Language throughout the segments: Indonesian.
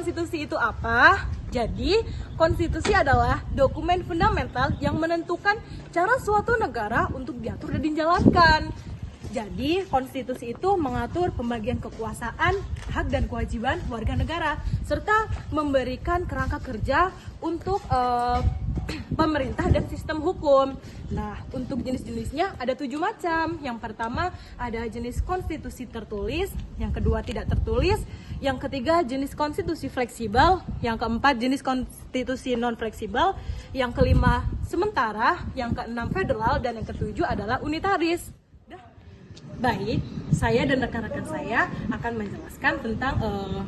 konstitusi itu apa? Jadi, konstitusi adalah dokumen fundamental yang menentukan cara suatu negara untuk diatur dan dijalankan. Jadi, konstitusi itu mengatur pembagian kekuasaan, hak dan kewajiban warga negara, serta memberikan kerangka kerja untuk pemerintah dan sistem hukum. Nah, untuk jenis-jenisnya ada 7 macam. Yang pertama ada jenis konstitusi tertulis, yang kedua tidak tertulis, yang ketiga jenis konstitusi fleksibel, yang keempat jenis konstitusi non fleksibel, yang kelima sementara, yang keenam federal, dan yang ketujuh adalah unitaris. Baik, saya dan rekan-rekan saya akan menjelaskan tentang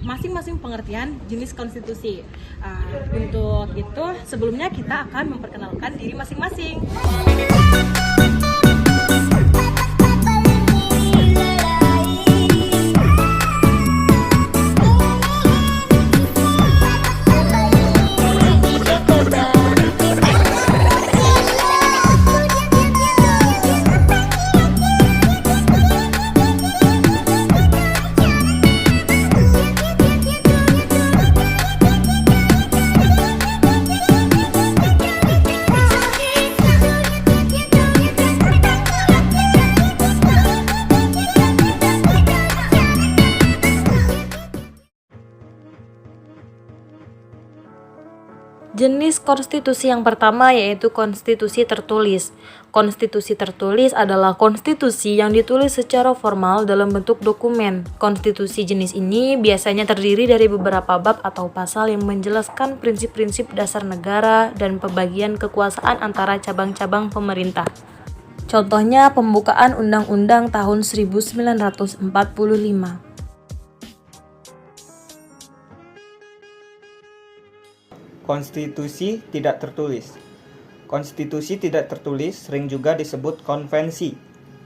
masing-masing pengertian jenis konstitusi. Untuk itu, sebelumnya kita akan memperkenalkan diri masing-masing. Jenis konstitusi yang pertama yaitu konstitusi tertulis. Konstitusi tertulis adalah konstitusi yang ditulis secara formal dalam bentuk dokumen. Konstitusi jenis ini biasanya terdiri dari beberapa bab atau pasal yang menjelaskan prinsip-prinsip dasar negara dan pembagian kekuasaan antara cabang-cabang pemerintah. Contohnya pembukaan Undang-Undang tahun 1945. Konstitusi tidak tertulis. Konstitusi tidak tertulis sering juga disebut konvensi.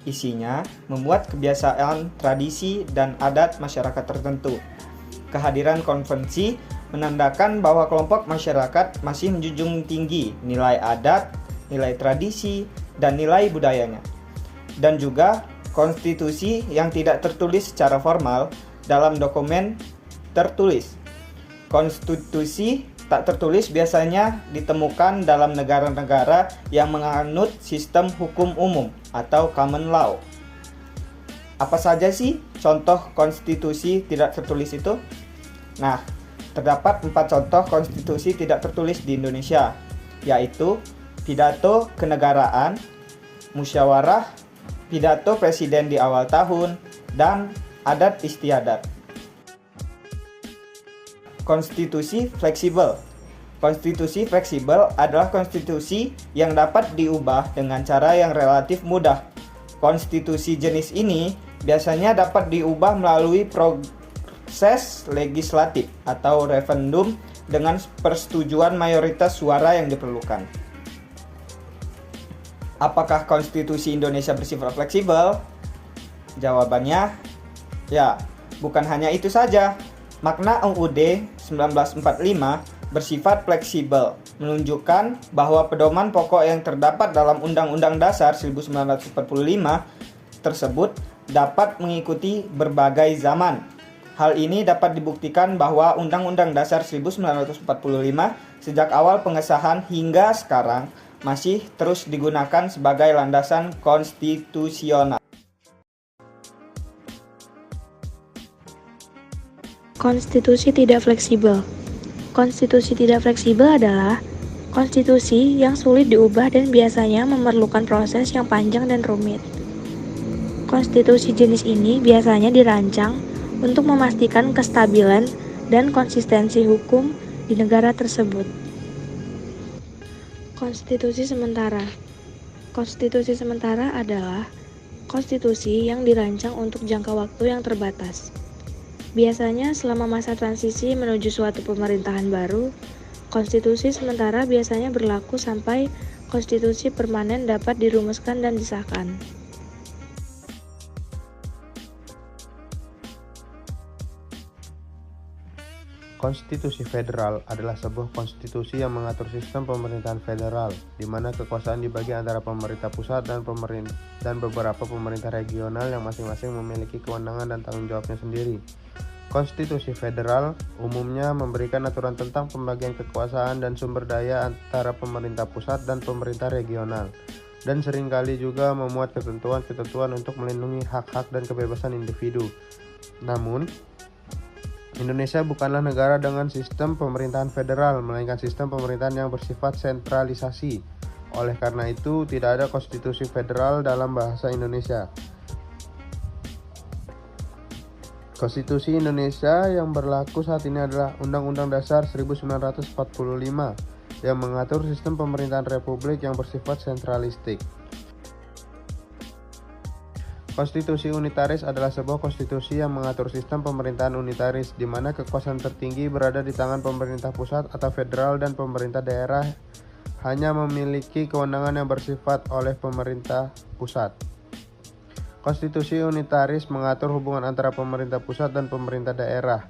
Isinya membuat kebiasaan, tradisi, dan adat masyarakat tertentu. Kehadiran konvensi menandakan bahwa kelompok masyarakat masih menjunjung tinggi nilai adat, nilai tradisi, dan nilai budayanya. Dan juga konstitusi yang tidak tertulis secara formal dalam dokumen tertulis. Konstitusi tak tertulis biasanya ditemukan dalam negara-negara yang menganut sistem hukum umum atau common law. Apa saja sih contoh konstitusi tidak tertulis itu? Nah, terdapat 4 contoh konstitusi tidak tertulis di Indonesia, yaitu pidato kenegaraan, musyawarah, pidato presiden di awal tahun, dan adat istiadat. Konstitusi fleksibel. Konstitusi fleksibel adalah konstitusi yang dapat diubah dengan cara yang relatif mudah. Konstitusi jenis ini biasanya dapat diubah melalui proses legislatif atau referendum dengan persetujuan mayoritas suara yang diperlukan. Apakah konstitusi Indonesia bersifat fleksibel? Jawabannya, ya, bukan hanya itu saja. Makna UUD 1945 bersifat fleksibel, menunjukkan bahwa pedoman pokok yang terdapat dalam Undang-Undang Dasar 1945 tersebut dapat mengikuti berbagai zaman. Hal ini dapat dibuktikan bahwa Undang-Undang Dasar 1945 sejak awal pengesahan hingga sekarang masih terus digunakan sebagai landasan konstitusional. Konstitusi tidak fleksibel. Konstitusi tidak fleksibel adalah konstitusi yang sulit diubah dan biasanya memerlukan proses yang panjang dan rumit. Konstitusi jenis ini biasanya dirancang untuk memastikan kestabilan dan konsistensi hukum di negara tersebut. Konstitusi sementara. Konstitusi sementara adalah konstitusi yang dirancang untuk jangka waktu yang terbatas. Biasanya selama masa transisi menuju suatu pemerintahan baru, konstitusi sementara biasanya berlaku sampai konstitusi permanen dapat dirumuskan dan disahkan. Konstitusi federal adalah sebuah konstitusi yang mengatur sistem pemerintahan federal, di mana kekuasaan dibagi antara pemerintah pusat dan beberapa pemerintah regional yang masing-masing memiliki kewenangan dan tanggung jawabnya sendiri. Konstitusi federal umumnya memberikan aturan tentang pembagian kekuasaan dan sumber daya antara pemerintah pusat dan pemerintah regional, dan seringkali juga memuat ketentuan-ketentuan untuk melindungi hak-hak dan kebebasan individu. Namun, Indonesia bukanlah negara dengan sistem pemerintahan federal, melainkan sistem pemerintahan yang bersifat sentralisasi. Oleh karena itu, tidak ada konstitusi federal dalam bahasa Indonesia. Konstitusi Indonesia yang berlaku saat ini adalah Undang-Undang Dasar 1945 yang mengatur sistem pemerintahan republik yang bersifat sentralistik. Konstitusi unitaris adalah sebuah konstitusi yang mengatur sistem pemerintahan unitaris di mana kekuasaan tertinggi berada di tangan pemerintah pusat atau federal dan pemerintah daerah hanya memiliki kewenangan yang bersifat oleh pemerintah pusat. Konstitusi unitaris mengatur hubungan antara pemerintah pusat dan pemerintah daerah,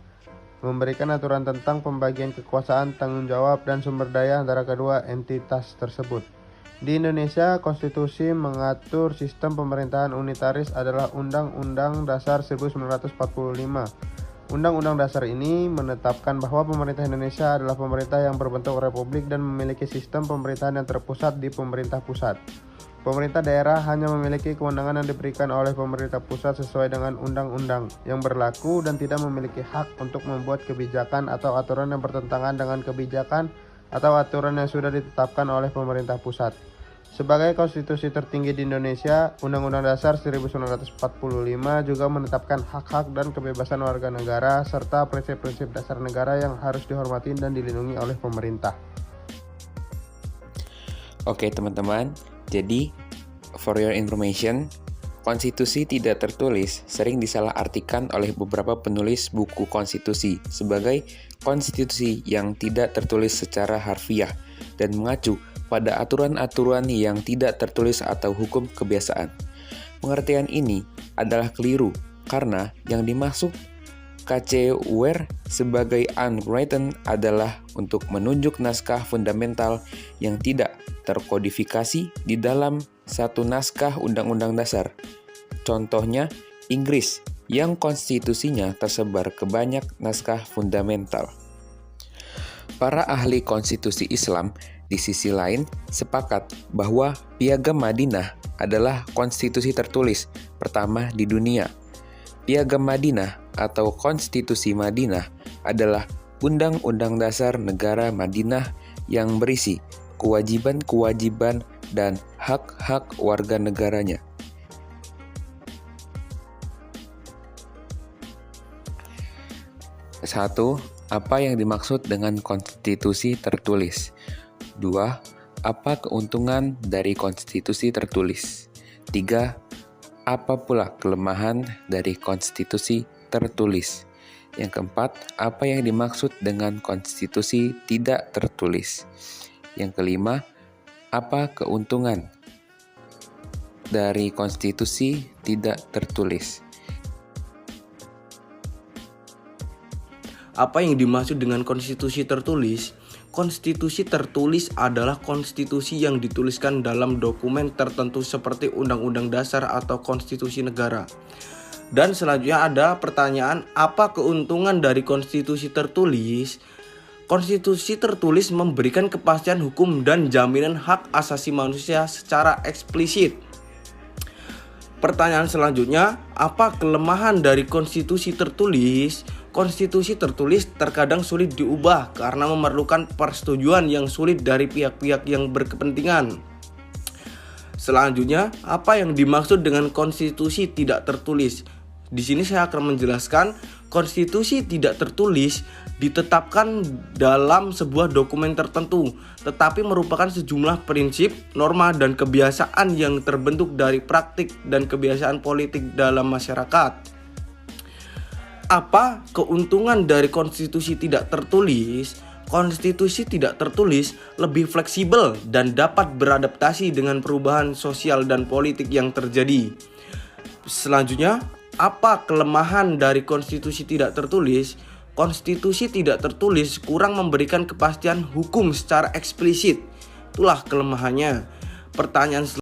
memberikan aturan tentang pembagian kekuasaan, tanggung jawab, dan sumber daya antara kedua entitas tersebut. Di Indonesia, konstitusi mengatur sistem pemerintahan unitaris adalah Undang-Undang Dasar 1945. Undang-Undang Dasar ini menetapkan bahwa pemerintah Indonesia adalah pemerintah yang berbentuk republik dan memiliki sistem pemerintahan yang terpusat di pemerintah pusat. Pemerintah daerah hanya memiliki kewenangan yang diberikan oleh pemerintah pusat sesuai dengan undang-undang yang berlaku dan tidak memiliki hak untuk membuat kebijakan atau aturan yang bertentangan dengan kebijakan atau aturan yang sudah ditetapkan oleh pemerintah pusat. Sebagai konstitusi tertinggi di Indonesia, Undang-Undang Dasar 1945 juga menetapkan hak-hak dan kebebasan warga negara serta prinsip-prinsip dasar negara yang harus dihormati dan dilindungi oleh pemerintah. Oke teman-teman, jadi for your information, konstitusi tidak tertulis sering disalahartikan oleh beberapa penulis buku konstitusi sebagai konstitusi yang tidak tertulis secara harfiah dan mengacu pada aturan-aturan yang tidak tertulis atau hukum kebiasaan. Pengertian ini adalah keliru karena yang dimaksud KC Ware sebagai unwritten adalah untuk menunjuk naskah fundamental yang tidak terkodifikasi di dalam satu naskah Undang-Undang Dasar. Contohnya, Inggris yang konstitusinya tersebar ke banyak naskah fundamental. Para ahli konstitusi Islam di sisi lain sepakat bahwa Piagam Madinah adalah konstitusi tertulis pertama di dunia. Piagam Madinah atau Konstitusi Madinah adalah Undang-Undang Dasar Negara Madinah yang berisi kewajiban-kewajiban dan hak-hak warga negaranya. Satu, apa yang dimaksud dengan konstitusi tertulis? 2. Apa keuntungan dari konstitusi tertulis? 3. Apa pula kelemahan dari konstitusi tertulis? Yang keempat, apa yang dimaksud dengan konstitusi tidak tertulis? Yang kelima, apa keuntungan dari konstitusi tidak tertulis? Apa yang dimaksud dengan konstitusi tertulis? Konstitusi tertulis adalah konstitusi yang dituliskan dalam dokumen tertentu seperti Undang-Undang Dasar atau Konstitusi Negara. Dan selanjutnya ada pertanyaan, apa keuntungan dari konstitusi tertulis? Konstitusi tertulis memberikan kepastian hukum dan jaminan hak asasi manusia secara eksplisit. Pertanyaan selanjutnya, apa kelemahan dari konstitusi tertulis? Konstitusi tertulis terkadang sulit diubah karena memerlukan persetujuan yang sulit dari pihak-pihak yang berkepentingan. Selanjutnya, apa yang dimaksud dengan konstitusi tidak tertulis? Di sini saya akan menjelaskan, konstitusi tidak tertulis ditetapkan dalam sebuah dokumen tertentu, tetapi merupakan sejumlah prinsip, norma, dan kebiasaan yang terbentuk dari praktik dan kebiasaan politik dalam masyarakat. Apa keuntungan dari konstitusi tidak tertulis? Konstitusi tidak tertulis lebih fleksibel dan dapat beradaptasi dengan perubahan sosial dan politik yang terjadi. Selanjutnya, apa kelemahan dari konstitusi tidak tertulis? Konstitusi tidak tertulis kurang memberikan kepastian hukum secara eksplisit. Itulah kelemahannya. Pertanyaan